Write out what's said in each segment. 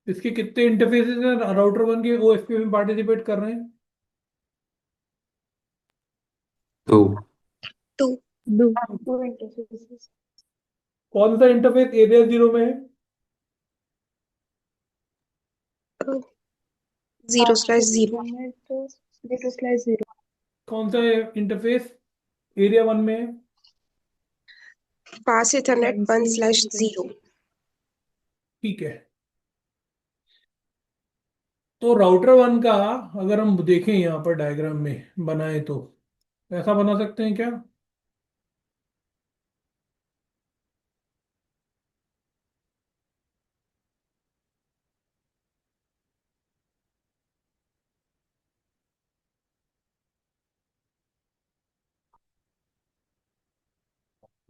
इसके कितने इंटरफेसेस हैं राउटर वन के ओएसपी में पार्टिसिपेट कर रहे हैं? तो टू। दो टू इंटरफेसेस। कौन सा इंटरफेस एरिया जीरो में है? 0/0। इंटरनेट 0/0। कौन सा इंटरफेस एरिया वन में है? पास इथरनेट 1/0। ठीक है। तो राउटर वन का अगर हम देखें यहाँ पर डायग्राम में बनाए तो ऐसा बना सकते हैं क्या?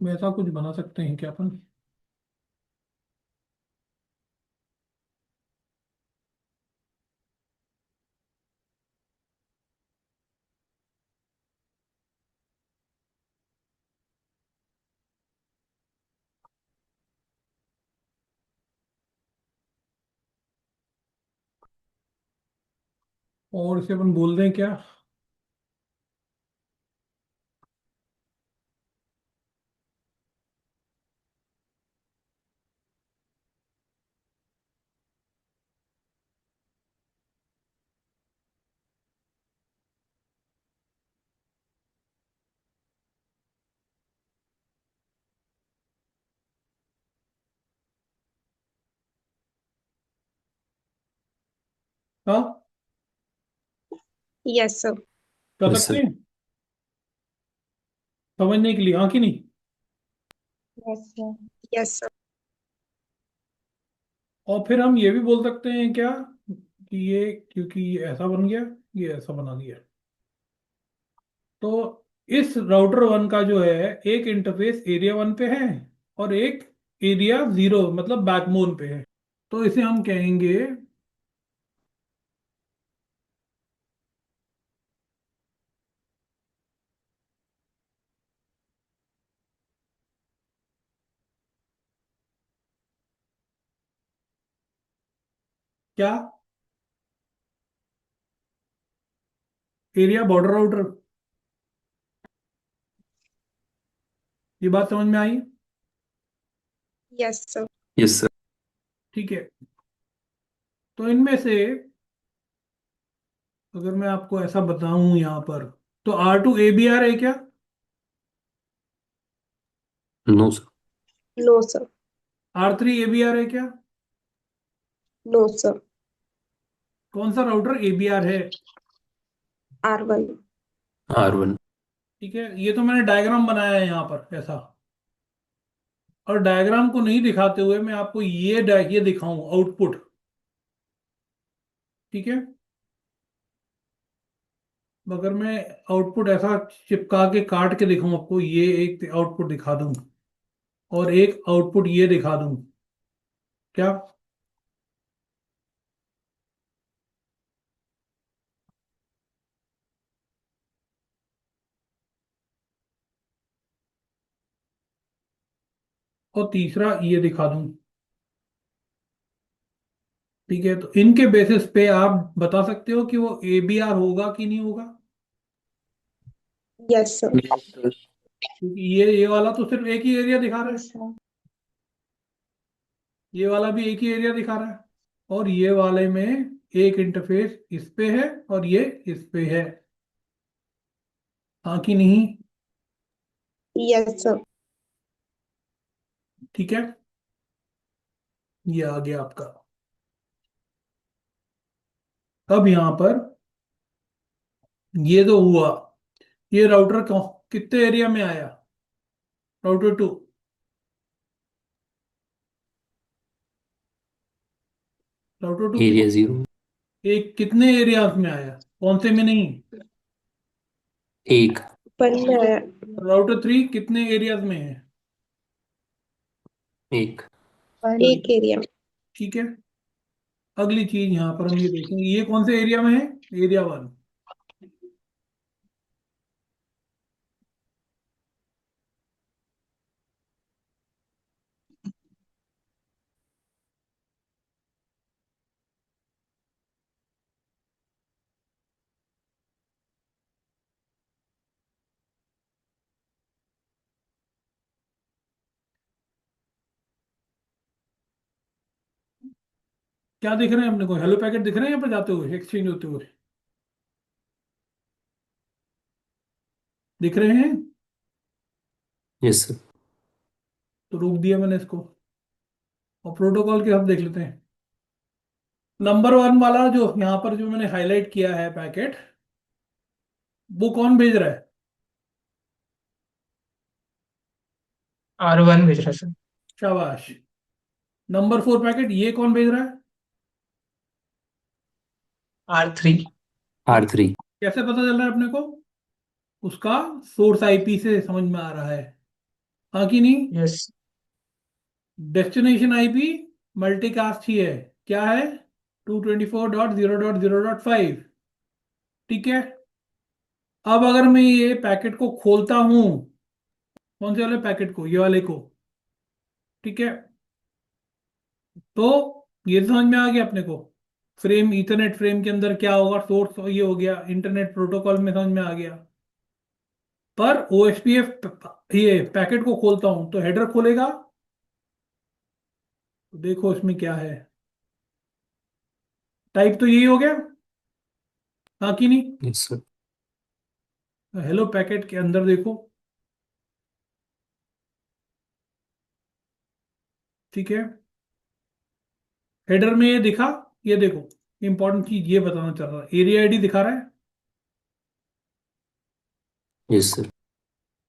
ऐसा कुछ बना सकते हैं क्या अपन? और इसे अपन बोल दें क्या? हाँ, यस सर। कर यस सकते सर। हैं। समझने के लिए हाँ कि नहीं? Yes sir. Yes sir. और फिर हम ये भी बोल सकते हैं क्या कि ये क्योंकि ये ऐसा बन गया, ये ऐसा बना दिया, तो इस राउटर वन का जो है एक इंटरफेस एरिया वन पे है और एक एरिया जीरो मतलब बैकबोन पे है। तो इसे हम कहेंगे क्या? Area border router. ये बात समझ में आई? Yes sir. Yes sir. ठीक है। तो इनमें से अगर मैं आपको ऐसा बताऊं यहाँ पर, तो R2 ABR है क्या? No sir. No sir. R3 ABR है क्या? No sir. कौन सा राउटर ABR है? R1। R1। ठीक है, ये तो मैंने डायग्राम बनाया है यहाँ पर ऐसा। और डायग्राम को नहीं दिखाते हुए मैं आपको ये दिखाऊं आउटपुट। ठीक है। अगर मैं आउटपुट ऐसा चिपका के काट के दिखाऊं आपको, ये एक आउटपुट दिखा दूं और एक आउटपुट ये दिखा दूं, क्या? और तीसरा ये दिखा दूं। ठीक है, तो इनके बेसिस पे आप बता सकते हो कि वो ABR होगा कि नहीं होगा। Yes sir. Yes sir. क्योंकि ये वाला तो सिर्फ एक ही एरिया दिखा रहा है, यस सर। ये वाला भी एक ही एरिया दिखा रहा है, और ये वाले में एक इंटरफेस इस पे है और ये इस पे है, हाँ कि नहीं? Yes sir. ठीक है, ये आ गया आपका। अब यहां पर ये तो हुआ, ये राउटर कितने एरिया में आया? Router two, router two area 0। एक कितने एरियाज में आया, कौन से में नहीं? एक। वन में आया। राउटर थ्री कितने एरियाज में है? एक। वन। एक एरिया। ठीक है। अगली चीज यहां पर हम ये देखेंगे, ये कौन से एरिया में है? Area one. क्या दिख रहे हैं अपने को? हेलो पैकेट दिख रहे हैं यहाँ पर जाते हुए, एक्सचेंज होते हुए दिख रहे हैं? Yes sir. तो रोक दिया मैंने इसको, और प्रोटोकॉल के हम देख लेते हैं। नंबर वन वाला जो यहाँ पर जो मैंने हाईलाइट किया है पैकेट, वो कौन भेज रहा है? R1 भेज रहा है सर। शाबाश। नंबर फोर पैकेट ये कौन भेज रहा है? R3। R3। कैसे पता चल रहा है अपने को? उसका सोर्स आईपी से समझ में आ रहा है, हाँ कि नहीं? यस। डेस्टिनेशन आईपी मल्टीकास्ट ही है, क्या है? 224.0.0.5। ठीक है। अब अगर मैं ये पैकेट को खोलता हूं, कौन से वाले पैकेट को? ये वाले को। ठीक है। तो ये समझ में आ गया अपने को, फ्रेम, इथरनेट फ्रेम के अंदर क्या होगा, सोर्स ये हो गया, इंटरनेट प्रोटोकॉल में समझ में आ गया। पर ओएसपीएफ ये पैकेट को खोलता हूं तो हेडर खोलेगा, तो देखो इसमें क्या है, टाइप तो यही हो गया, हाँ कि नहीं? Yes sir. हेलो पैकेट के अंदर देखो। ठीक है। हेडर में ये दिखा, ये देखो, इंपॉर्टेंट चीज ये बताना चाह रहा है, एरिया आईडी दिखा रहा है। Yes sir.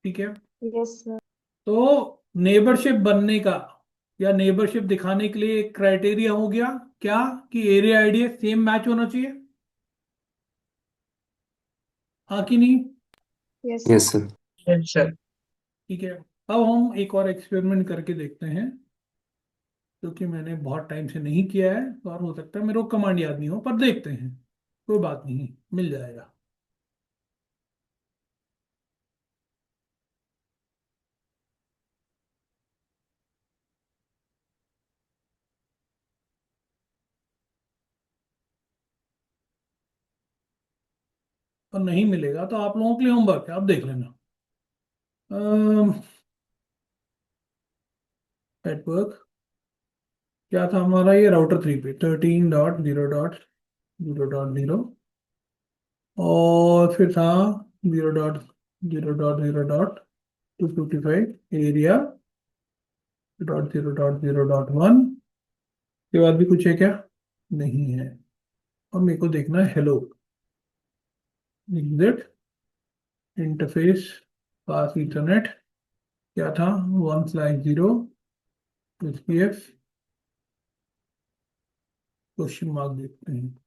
ठीक है। Yes, sir. तो नेबरशिप बनने का या नेबरशिप दिखाने के लिए एक क्राइटेरिया हो गया क्या, कि एरिया आईडी सेम मैच होना चाहिए, हाँ कि नहीं? Yes, yes sir. Sir. Yes sir. ठीक है। अब हम एक और एक्सपेरिमेंट करके देखते हैं, क्योंकि मैंने बहुत टाइम से नहीं किया है, तो और हो सकता है मेरे को कमांड याद नहीं हो, पर देखते हैं, कोई बात नहीं, मिल जाएगा। और नहीं मिलेगा तो आप लोगों के लिए होमवर्क है, आप देख लेना। नेटवर्क क्या था हमारा, ये राउटर 3 पे 13.0.0.0, और फिर था 0.0.0.255 एरिया, .0.0.1 के बाद भी कुछ है क्या? नहीं है। और मेरे को देखना है हेलो, एग्जिट इंटरफेस पास इथरनेट, क्या था? 1/0 एसपीएफ क्वेश्चन मार्क देखते हैं।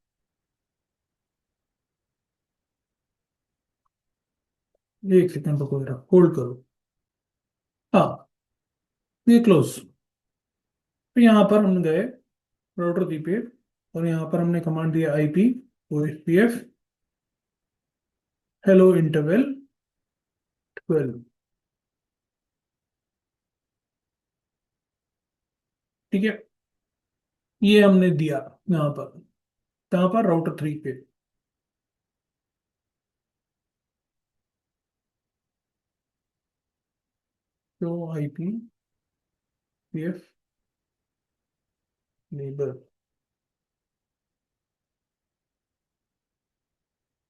एक सेकंड रुको जरा, होल्ड करो। हाँ, ये क्लोज। तो यहाँ पर हम गए राउटर थ्री पे, और यहाँ पर हमने कमांड दिया आईपी ओएसपीएफ हेलो इंटरवल 12। ठीक है। ये हमने दिया यहाँ पर, कहाँ पर? राउटर 3 पे। तो आईपी पीएफ नेबर,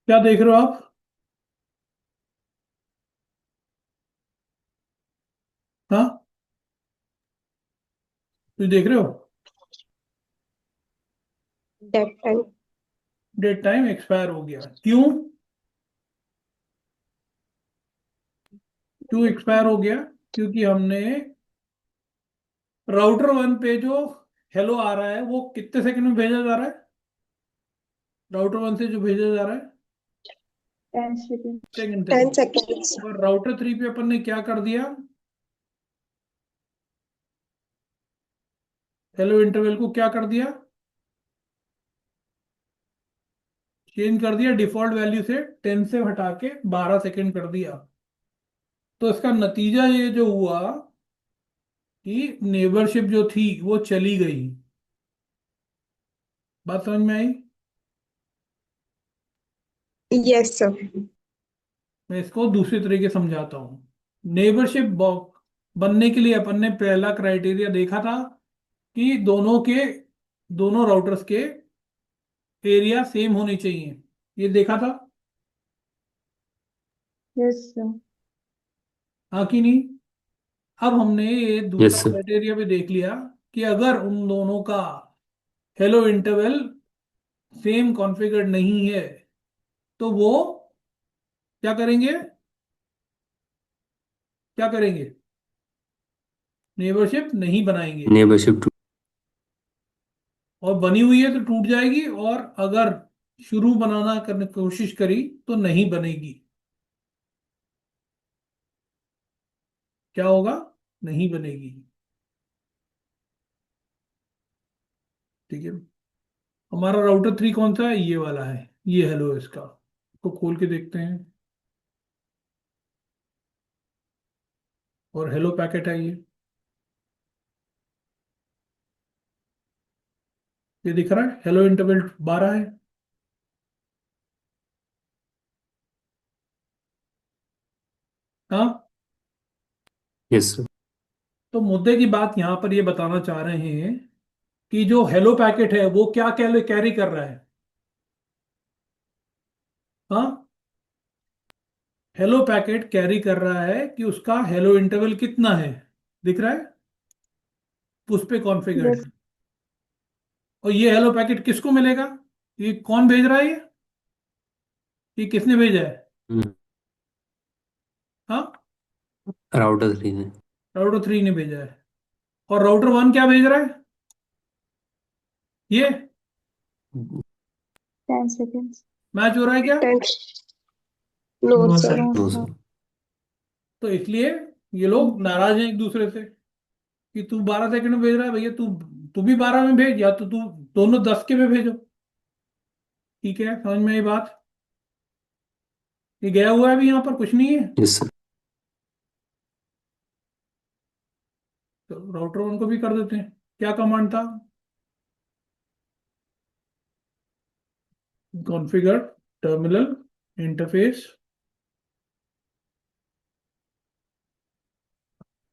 क्या देख रहे हो आप? हाँ, तो देख रहे हो That time. Dead time expire हो गया, क्यों? क्यों एक्सपायर हो गया? क्योंकि हमने राउटर 1 पे जो हेलो आ रहा है वो कितने सेकंड में भेजा जा रहा है? राउटर 1 से जो भेजा जा रहा है 10 seconds. Second 10 second. seconds. और राउटर 3 पे अपन ने क्या कर दिया, हेलो इंटरवल को क्या कर दिया, चेंज कर दिया, डिफॉल्ट वैल्यू से 10 से हटा के 12 सेकंड कर दिया। तो इसका नतीजा ये जो हुआ कि नेबरशिप जो थी वो चली गई। बात समझ में आई? Yes, sir. मैं इसको दूसरे तरीके समझाता हूँ। नेबरशिप बनने के लिए अपन ने पहला क्राइटेरिया देखा था कि दोनों के दोनों राउटर्स के एरिया सेम होने चाहिए। ये देखा था? Yes, sir. हाँ कि नहीं? अब हमने ये दूसरा यस सर। क्राइटेरिया भी देख लिया कि अगर उन दोनों का हेलो इंटरवल सेम कॉन्फ़िगर्ड नहीं है तो वो क्या करेंगे? क्या करेंगे? नेबरशिप नहीं बनाएंगे। Neighbourship two. और बनी हुई है तो टूट जाएगी, और अगर शुरू बनाना करने की कोशिश करी तो नहीं बनेगी। क्या होगा? नहीं बनेगी। ठीक है। हमारा राउटर 3 कौन सा है? ये वाला है। ये हेलो इसका को खोल के देखते हैं। और हेलो पैकेट है ये दिख रहा है। हेलो इंटरवल 12 है। हाँ। Yes sir. तो मुद्दे की बात यहां पर ये बताना चाह रहे हैं कि जो हेलो पैकेट है वो क्या कैरी कैरी कर रहा है? हाँ। हेलो पैकेट कैरी कर रहा है कि उसका हेलो इंटरवल कितना है, दिख रहा है, उस पे कॉन्फ़िगर्ड Yes, है। और ये हेलो पैकेट किसको मिलेगा? ये कौन भेज रहा है? ये किसने भेजा है? हाँ। राउटर 3 ने। राउटर 3 ने भेजा है। और राउटर 1 क्या भेज रहा है? ये 10 seconds. मैच हो रहा है क्या? 10. No, no sir. Sir. No, no sir. Sir. तो इसलिए ये लोग नाराज हैं एक दूसरे से कि तू 12 सेकंड में भेज रहा है, भैया तू तू भी 12 में भेज, या तो तू दोनों 10 के में भेजो। ठीक है, समझ में आई बात? ये गया हुआ है, अभी यहाँ पर कुछ नहीं है। Yes sir. तो राउटर 1 को भी कर देते हैं। क्या कमांड था? Configure terminal interface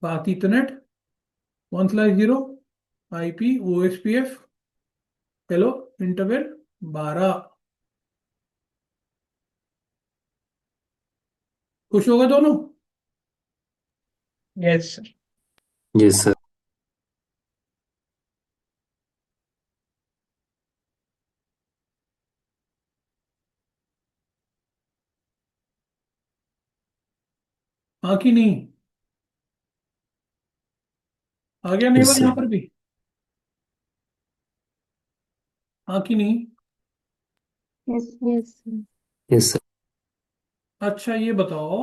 path Ethernet 1/0 IP OSPF hello interval 12। खुश होगा दोनों? Yes sir. Yes sir. हाँ कि नहीं? आ गया यस नेबर यहाँ सर। पर भी? हाँ कि नहीं? Yes, yes, sir. Yes sir. अच्छा ये बताओ,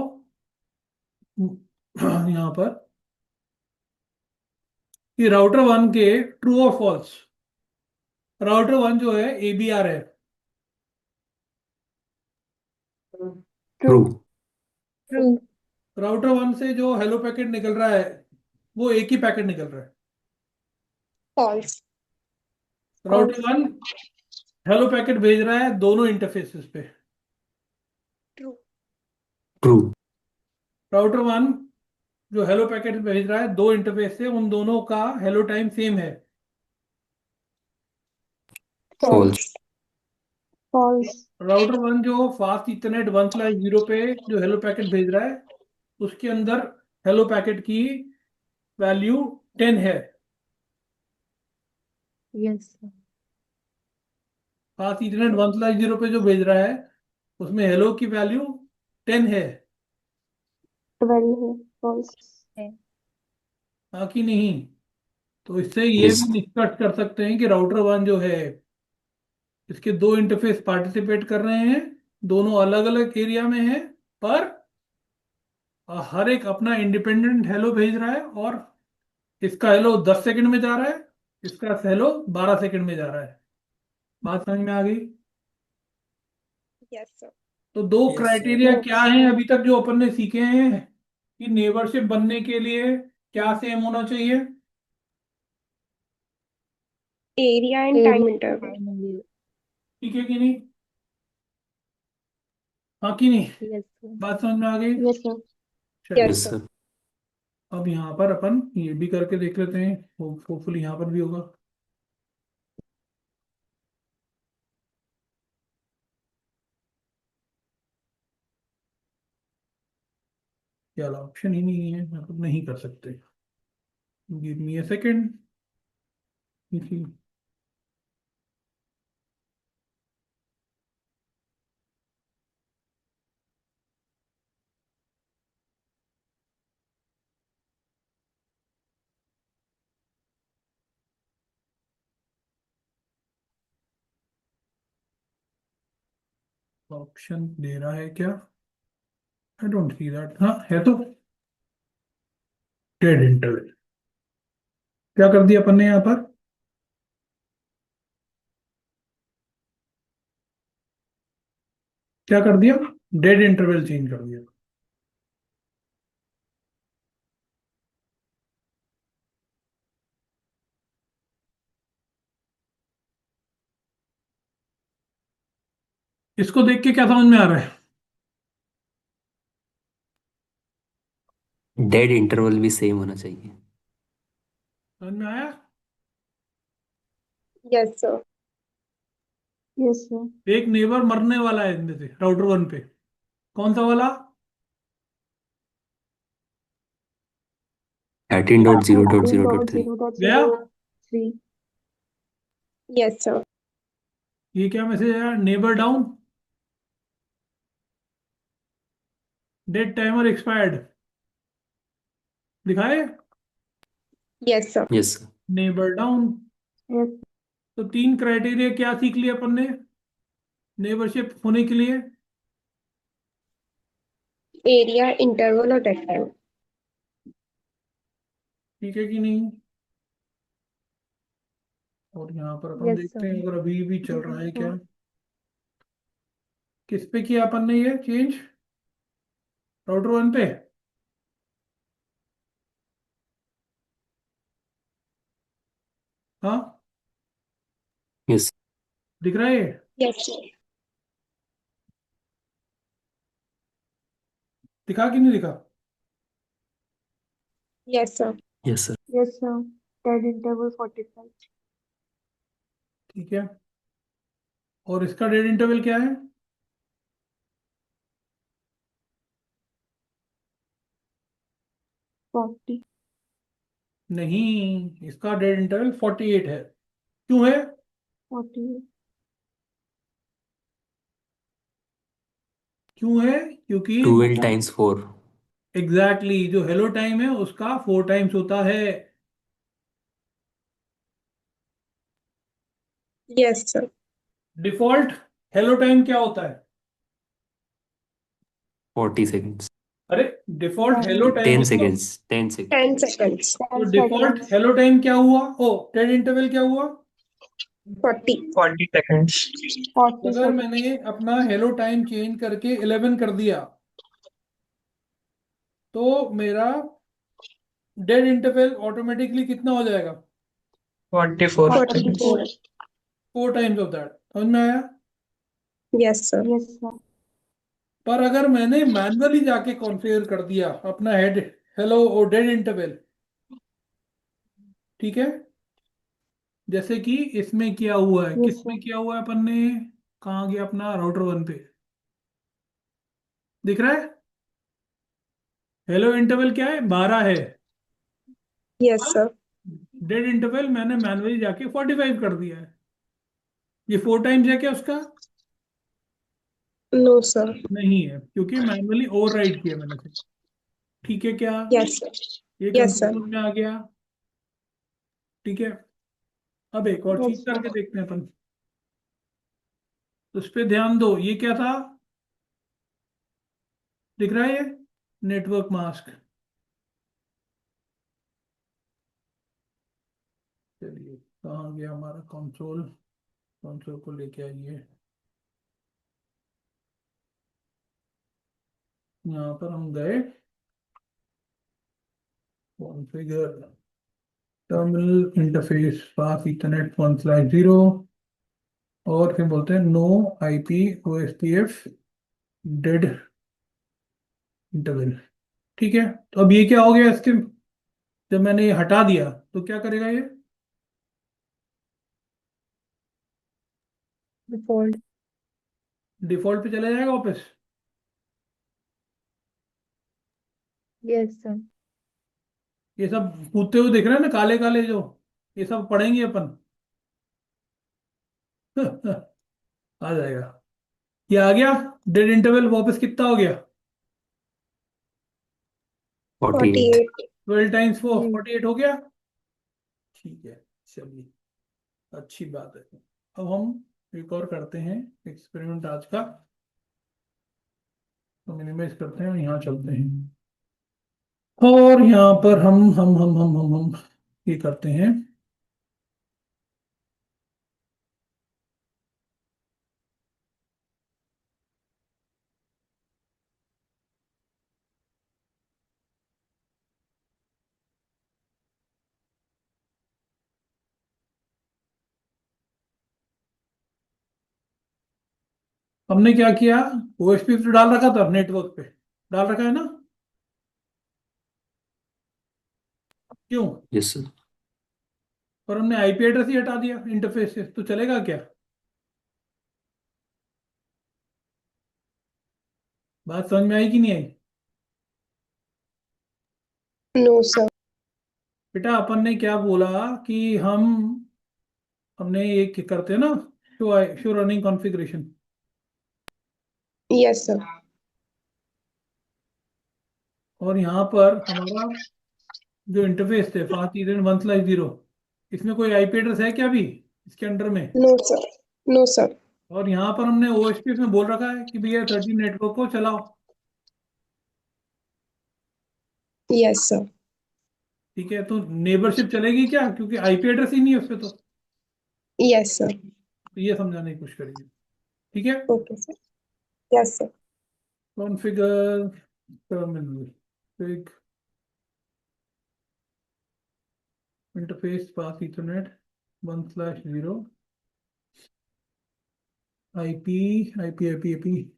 यहाँ पर कि राउटर 1 के ट्रू और फॉल्स। राउटर 1 जो है ABR है। ट्रू। True. True. राउटर 1 से जो हेलो पैकेट निकल रहा है वो एक ही पैकेट निकल रहा है। False. Router False. 1 hello packet भेज रहा है दोनों इंटरफेसेस पे। True. ट्रू। राउटर 1 जो हेलो पैकेट भेज रहा है दो इंटरफेस से, उन दोनों का हेलो टाइम सेम है। फॉल्स। False. False. राउटर 1 जो फास्ट इथरनेट 1/0 पे जो हेलो पैकेट भेज रहा है उसके अंदर हेलो पैकेट की वैल्यू 10 है। Yes, sir. फास्ट इथरनेट 1/0 पे जो भेज रहा है उसमें हेलो की वैल्यू 10 है। 12 है. False है. हाँ कि नहीं? तो इससे ये यस। भी निष्कर्ष कर सकते हैं कि राउटर 1 जो है इसके दो इंटरफेस पार्टिसिपेट कर रहे हैं, दोनों अलग अलग एरिया में हैं, पर हर एक अपना इंडिपेंडेंट हेलो भेज रहा है। और इसका हेलो 10 सेकंड में जा रहा है, इसका हेलो 12 सेकंड में जा रहा है। बात समझ में आ गई? Yes, sir. तो दो यस सर। क्राइटेरिया क्या Yes, हैं sir. अभी तक जो अपन ने सीखे हैं कि नेबरशिप बनने के लिए क्या सेम होना चाहिए? Area and Area time interval. finally. ठीक है कि नहीं? हाँ कि नहीं? Yes, sir. बात समझ में आ गई? Yes, sir. चलिए, Yes, यस sir. सर। अब यहाँ पर अपन ये भी करके देख लेते हैं, होपफुली यहाँ पर भी होगा। क्या ऑप्शन ही नहीं है, मतलब नहीं कर सकते। Give me a second. Option दे रहा है क्या? I don't see that. हाँ है तो, डेड इंटरवल। क्या कर दिया अपन ने यहाँ पर? क्या कर दिया? डेड इंटरवल चेंज कर दिया। इसको देख के क्या समझ में आ रहा है? डेड इंटरवल भी सेम होना चाहिए। समझ में आया? Yes, sir. Yes, sir. एक नेबर मरने वाला है इनमें से राउटर वन पे। कौन सा वाला? 13.0.0.3। गया? 13.0.0.3. Yes, sir. ये क्या मैसेज आया? Neighbour down, dead timer expired. दिखाए? Yes, sir. Yes sir. Neighbour down. Yes. तो तीन क्राइटेरिया क्या सीख लिया अपन ने नेबरशिप होने के लिए? Area, interval और dead time. ठीक है कि नहीं? और यहाँ पर अपन Yes, देखते sir. हैं अगर अभी भी चल Yes, रहा है sir. क्या। किस पे किया अपन ने ये चेंज? राउटर वन पे। हाँ, यस। दिख रहा है ये? Yes, sir. दिखा कि नहीं दिखा? Yes, sir. Yes sir. Yes, sir. Dead interval 45. ठीक है। और इसका डेड इंटरवल क्या है? 40. नहीं, इसका डेड इंटरवल 48 है। क्यों है? 40. क्यों है? क्योंकि 12 × 4। एग्जैक्टली exactly, जो हेलो टाइम है उसका 4 टाइम्स होता है। Yes, sir. Default hello time क्या होता है? 40 सेकेंड्स। अरे, default hello 10. Time 10 seconds. 10 second. 10 seconds. तो 10 डिफॉल्ट seconds. हेलो टाइम क्या हुआ? ओ, डेड इंटरवल क्या हुआ? 40. 40 seconds. 40 अगर seconds. मैंने अपना हेलो टाइम चेंज करके 11 कर दिया तो मेरा डेड इंटरवल ऑटोमेटिकली कितना हो जाएगा? 44 seconds. 44. 4 times of that. समझ में आया? Yes, sir. Yes, sir. पर अगर मैंने मैनुअली जाके कॉन्फ़िगर कर दिया अपना हेड हेलो और डेड इंटरवल, ठीक है, जैसे कि इसमें किया हुआ है, Yes, किस sir. में किया हुआ है अपन ने? कहाँ गया अपना राउटर वन पे? दिख रहा है? हेलो इंटरवल क्या है? 12 है। Yes, sir. डेड इंटरवल मैंने मैनुअली जाके 45 कर दिया है। ये 4 टाइम्स है क्या उसका? No, sir. नहीं है, क्योंकि मैनुअली ओवरराइड किया मैंने फिर। ठीक है क्या? Yes, sir. ये Yes, sir. कंक्लूजन में आ गया। ठीक है। अब एक और Yes, चीज sir. करके देखते हैं अपन। तो उस पर ध्यान दो, ये क्या था? दिख रहा है ये? Network mask. चलिए, कहाँ गया हमारा कंसोल? कंसोल को लेके आइए। यहाँ पर हम गए, कॉन्फ़िगर टर्मिनल इंटरफेस पास इथरनेट 1/0 और फिर बोलते हैं no IP OSPF dead interval. ठीक है। तो अब ये क्या हो गया इसके? जब मैंने ये हटा दिया तो क्या करेगा ये? Default. डिफॉल्ट पे चला जाएगा वापस। Yes, sir. ये सब कूदते हुए दिख रहे हैं ना, काले काले जो, ये सब पढ़ेंगे अपन। आ जाएगा। ये आ गया। डेड इंटरवल वापस कितना हो गया? 48। 48. 12 टाइम्स 4 Yes. 48 हो गया। ठीक है, चलिए, अच्छी बात है। अब हम एक और करते हैं एक्सपेरिमेंट आज का। तो मिनिमाइज करते हैं, यहाँ चलते हैं और यहाँ पर हम ये करते हैं। हमने क्या किया, ओएसपी पे डाल रखा था, नेटवर्क पे डाल रखा है ना? क्यों? Yes sir. और हमने आईपी एड्रेस ही हटा दिया इंटरफेस से, तो चलेगा क्या? बात समझ में आई कि नहीं आई? No, sir. बेटा अपन ने क्या बोला कि हमने ये करते हैं ना, show running configuration. Yes, sir. और यहाँ पर हमारा जो इंटरफेस थे फास्ट इथरनेट 1/0, इसमें कोई आईपी एड्रेस है क्या अभी इसके अंडर में? No, sir. No, sir. और यहाँ पर हमने ओएसपी में बोल रखा है कि भैया 13 नेटवर्क को चलाओ। Yes, sir. ठीक है, तो नेबरशिप चलेगी क्या, क्योंकि आईपी एड्रेस ही नहीं है उसपे तो। Yes, sir. तो ये समझाने की कोशिश करेंगे। ठीक है। Okay, sir. Yes, sir. Configure terminal, fig interface पास ethernet 1/0 IP IP IP IP.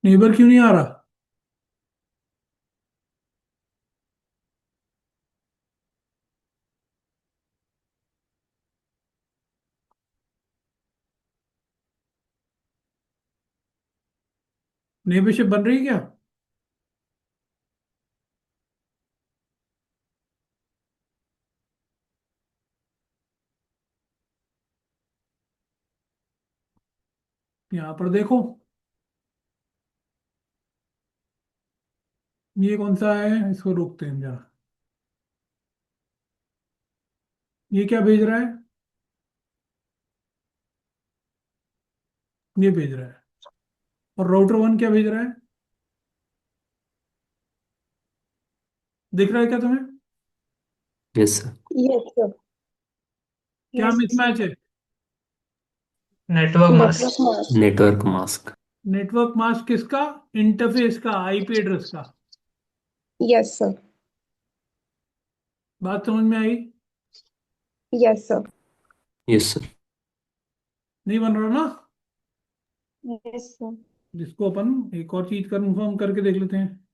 Neighbour क्यों नहीं आ रहा? नेबरशिप बन रही है क्या? यहाँ पर देखो, ये कौन सा है, इसको रोकते हैं जरा। ये क्या भेज रहा है? ये भेज रहा है। और राउटर 1 क्या भेज रहा है? दिख रहा है क्या तुम्हें? Yes sir. Yes, sir. क्या Yes. मिसमैच है? Network mask. Network mask. Network mask. Network mask किसका? इंटरफेस का, आईपी एड्रेस का। Yes, sir. बात समझ में आई? Yes, sir. Yes sir. नहीं बन रहा ना? Yes, sir. जिसको अपन एक और चीज कंफर्म करके देख लेते हैं।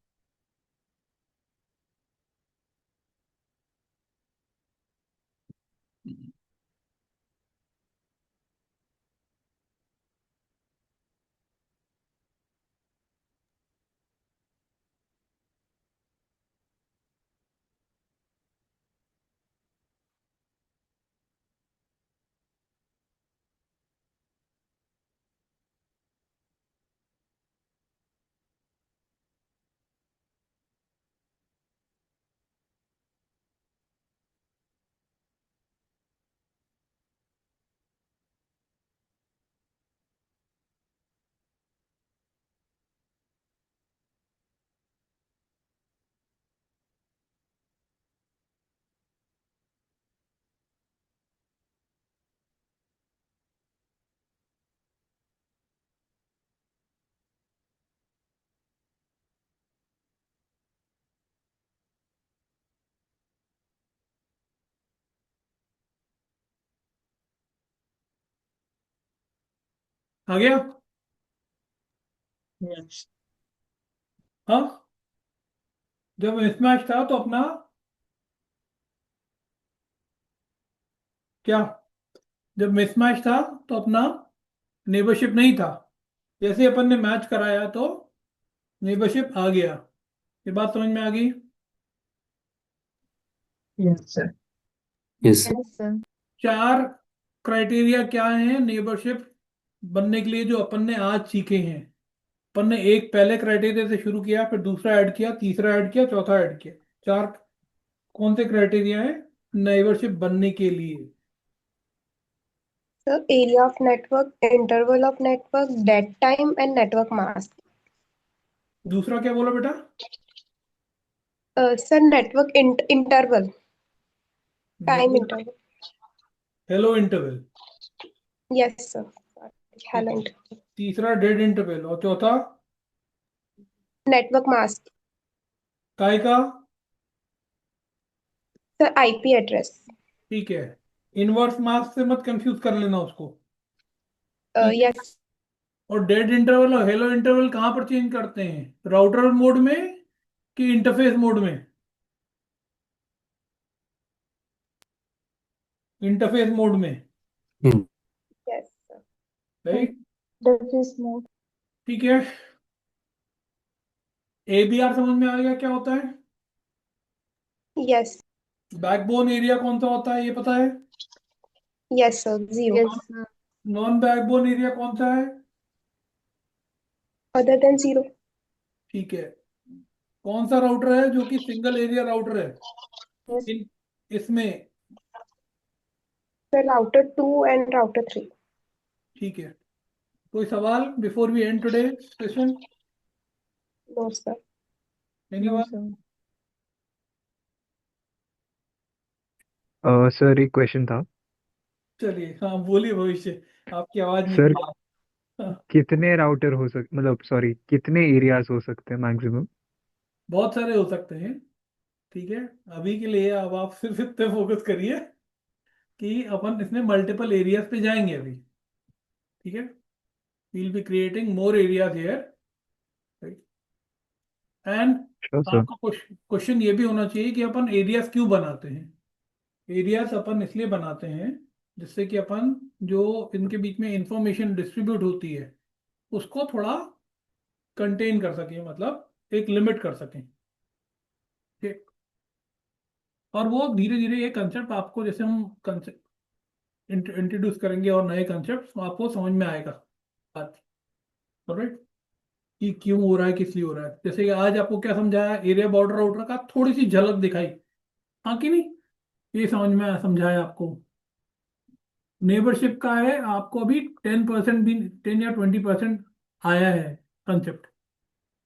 आ गया? Yes. हाँ, जब मिसमैच था तो अपना क्या, जब मिसमैच था तो अपना नेबरशिप नहीं था, जैसे अपन ने मैच कराया तो नेबरशिप आ गया। ये बात समझ में आ गई? Yes, sir. Yes, sir. Yes, sir. चार क्राइटेरिया क्या हैं नेबरशिप बनने के लिए जो अपन ने आज सीखे हैं। अपन ने एक पहले क्राइटेरिया से शुरू किया, फिर दूसरा ऐड किया, तीसरा ऐड किया, चौथा ऐड किया। चार कौन से क्राइटेरिया हैं नेबरशिप बनने के लिए? Sir, area of network, interval of network, dead time, and network mask. दूसरा क्या बोला बेटा? Sir, network interval, time interval. Hello interval. Yes, sir. Hello, interval. तीसरा डेड इंटरवल, और चौथा Network mask. काय का? Sir, IP address. ठीक है, इनवर्स मास्क से मत कंफ्यूज कर लेना उसको। ठीक है? Yes, और डेड इंटरवल और हेलो इंटरवल कहाँ पर चेंज करते हैं, राउटर मोड में कि इंटरफेस मोड में? इंटरफेस मोड में, Hmm. yes, sir. Right? Interface mode. ठीक है, एबीआर समझ में आ गया क्या होता है? Yes, बैकबोन एरिया कौन सा होता है ये पता है? yes, sir. Zero. Yes, sir. Non backbone area कौन सा है? Other than zero. ठीक है, कौन सा राउटर है जो कि सिंगल एरिया राउटर है Yes. इन इसमें? Sir, router 2 and router 3. ठीक है, कोई सवाल before we end today session? No, sir. No, anyone? sir. Sir एक क्वेश्चन था। चलिए, हाँ बोलिए भविष्य, आपकी आवाज नहीं सर क्लियर। हाँ, कितने राउटर हो सक मतलब सॉरी कितने एरियाज हो सकते हैं मैक्सिमम? बहुत सारे हो सकते हैं। ठीक है, अभी के लिए अब आप सिर्फ इस पे फोकस करिए कि अपन इसमें मल्टीपल एरियाज पे जाएंगे अभी। ठीक है, we will be creating more areas here, and sure sir. आपका क्वेश्चन ये भी होना चाहिए कि अपन एरियाज क्यों बनाते हैं। एरियाज अपन इसलिए बनाते हैं जिससे कि अपन जो इनके बीच में इंफॉर्मेशन डिस्ट्रीब्यूट होती है उसको थोड़ा कंटेन कर सकें, मतलब एक लिमिट कर सकें। ठीक, और वो धीरे धीरे ये कंसेप्ट आपको, जैसे हम कंसेप्ट इंट्रोड्यूस करेंगे और नए कंसेप्ट, आपको समझ में आएगा बात, राइट, कि क्यों हो रहा है, किस लिए हो रहा है। जैसे कि आज आपको क्या समझाया, एरिया बॉर्डर राउटर का थोड़ी सी झलक दिखाई, हाँ कि नहीं? ये समझ में आया, समझाया आपको। नेबरशिप का है, आपको अभी 10% भी, 10 या 20% आया है कंसेप्ट।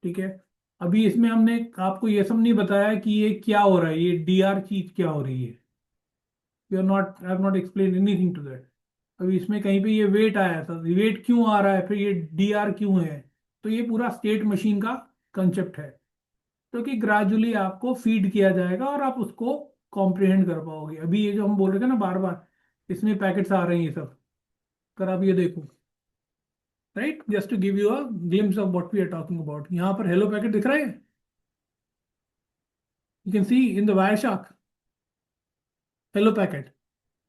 ठीक है, अभी इसमें हमने आपको ये सब नहीं बताया कि ये क्या हो रहा है, ये डीआर चीज क्या हो रही है। You are not, I have not explain anything to that. अभी इसमें कहीं पे ये वेट आया था, वेट क्यों आ रहा है, फिर ये डीआर क्यों है, तो ये पूरा स्टेट मशीन का कंसेप्ट है, तो कि ग्रेजुअली आपको फीड किया जाएगा और आप उसको कॉम्प्रिहेंड कर पाओगे। अभी ये जो हम बोल रहे थे ना बार बार, इसमें पैकेट्स आ रहे हैं ये सब, अगर आप ये देखो, right, just to give you a glimpse of what we are talking about. यहाँ पर हेलो पैकेट दिख रहा है, you can see in the Wireshark hello packet.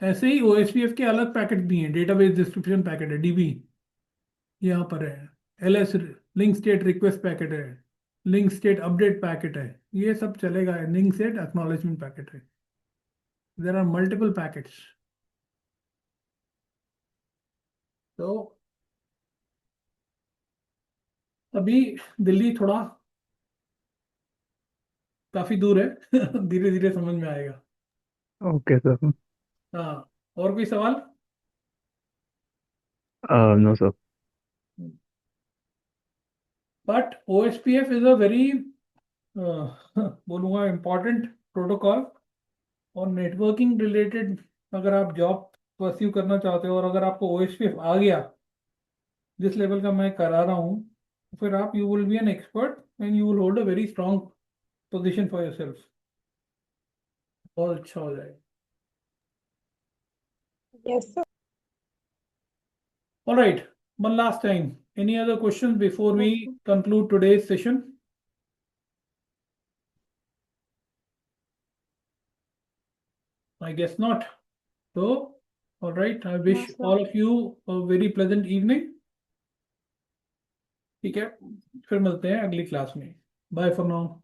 ऐसे ही ओएसपीएफ के अलग पैकेट भी हैं, डेटाबेस डिस्क्रिप्शन पैकेट है, डीबी यहाँ पर है, LS link state request packet है, लिंक स्टेट अपडेट पैकेट है, ये सब चलेगा, लिंक स्टेट एक्नॉलेजमेंट पैकेट है। There are multiple packets. तो अभी दिल्ली थोड़ा काफी दूर है धीरे धीरे समझ में आएगा। Okay sir. हाँ, और कोई सवाल? No sir. But OSPF is a very बोलूँगा इम्पॉर्टेंट प्रोटोकॉल, और नेटवर्किंग रिलेटेड अगर आप जॉब परस्यू करना चाहते हो और अगर आपको ओएसपीएफ आ गया जिस लेवल का मैं करा रहा हूँ, तो फिर आप, you will be an expert and you will hold a very strong position for yourself. बहुत अच्छा हो जाएगा। Yes, sir. Alright, one last time. Any other questions before we Okay. conclude today's session? I guess not. So, all right. I wish No, sir. all of you a very pleasant evening. ठीक है, फिर मिलते हैं अगली class में. Bye for now.